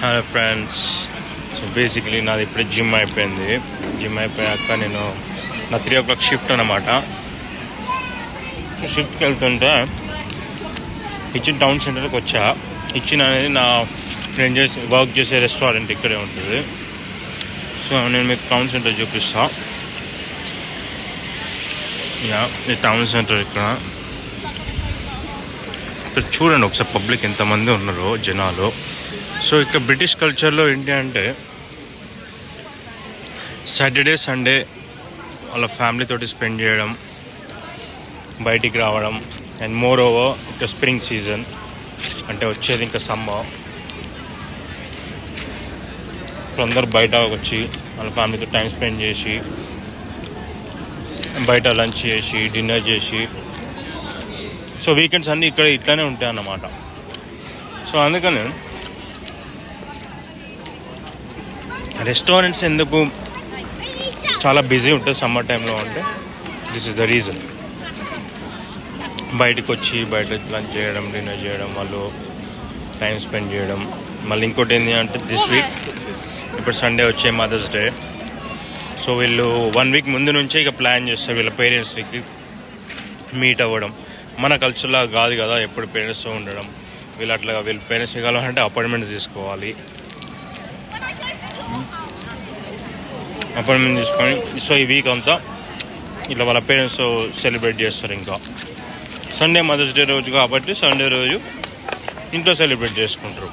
Hello friends. So basically నాది ఇప్పుడే gym అయిపోయింది. జిమ్ అయిపోయాక నేను నా 3 o'clock షిఫ్ట్ అనమాట. సో షిఫ్ట్కి వెళ్తుంటే ఇచ్చిన టౌన్ సెంటర్కి వచ్చా. ఇచ్చిన అనేది నా ఫ్రెండ్ వర్క్ చేసే రెస్టారెంట్ ఇక్కడే ఉంటుంది. సో నేను మీకు టౌన్ సెంటర్ చూపిస్తా. ఈ టౌన్ సెంటర్ ఇక్కడ చూడండి ఒకసారి పబ్లిక్ ఎంతమంది ఉన్నారో జనాలు. సో ఇక్కడ బ్రిటిష్ కల్చర్లో ఏంటి అంటే సాటర్డే సండే వాళ్ళ ఫ్యామిలీతోటి స్పెండ్ చేయడం, బయటికి రావడం. అండ్ మోర్ ఓవర్ ఇంకా స్ప్రింగ్ సీజన్ అంటే వచ్చేది ఇంకా సమ్మర్. ఇప్పుడు అందరూ బయట వచ్చి వాళ్ళ ఫ్యామిలీతో టైం స్పెండ్ చేసి బయట లంచ్ చేసి డిన్నర్ చేసి, సో వీకెండ్స్ అన్నీ ఇక్కడ ఇట్లానే ఉంటాయి అన్నమాట. సో అందుకని రెస్టారెంట్స్ ఎందుకు చాలా బిజీ ఉంటుంది సమ్మర్ టైంలో అంటే దిస్ ఇస్ ద రీజన్. బయటకు వచ్చి బయట లంచ్ చేయడం, డిన్నర్ చేయడం, వాళ్ళు టైం స్పెండ్ చేయడం. మళ్ళీ ఇంకోటి ఏంటి అంటే దిస్ వీక్ ఇప్పుడు సండే వచ్చే మదర్స్ డే. సో వీళ్ళు 1 week ముందు నుంచే ఇక ప్లాన్ చేస్తారు వీళ్ళ పేరెంట్స్కి మీట్ అవ్వడం. మన కల్చర్లా కాదు కదా ఎప్పుడు పేరెంట్స్తో ఉండడం. వీళ్ళ పేరెంట్స్కి కావాలంటే అపాయింట్మెంట్స్ తీసుకోవాలి. అపాయింట్మెంట్ తీసుకొని సో ఈ వీక్ అంతా ఇట్లా వాళ్ళ పేరెంట్స్తో సెలబ్రేట్ చేస్తారు. ఇంకా సండే మదర్స్ డే రోజు కాబట్టి సండే రోజు ఇంట్లో సెలబ్రేట్ చేసుకుంటారు.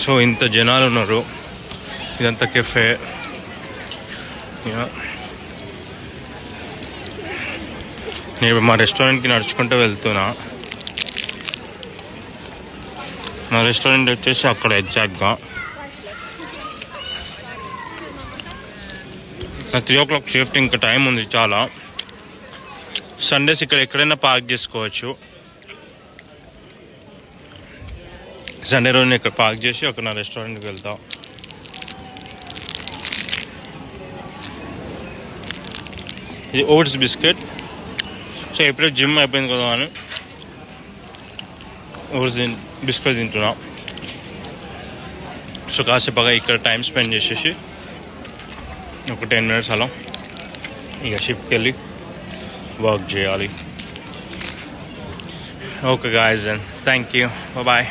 సో ఇంత జనాలు ఉన్నారు. ఇదంతా కెఫే. నేను మా రెస్టారెంట్కి నడుచుకుంటూ వెళ్తున్నా. నా రెస్టారెంట్ వచ్చేసి అక్కడ ఎగ్జాక్ట్గా నా 3 o'clock షిఫ్ట్. ఇంకా టైం ఉంది చాలా. సండేస్ ఇక్కడ ఎక్కడైనా పార్క్ చేసుకోవచ్చు. సండే రోజు ఇక్కడ పార్క్ చేసి అక్కడ నా రెస్టారెంట్కి వెళ్తా. ఇది ఓట్స్ బిస్కెట్. సో ఎప్పుడో జిమ్ అయిపోయింది కదా అని ఓట్స్ బిస్కెట్ తింటున్నా. సో కాసేపుగా ఇక్కడ టైం స్పెండ్ చేసేసి ఒక 10 minutes అలా ఇక షిఫ్ట్కి వెళ్ళి వర్క్ చేయాలి. Okay guys, thank you, bye.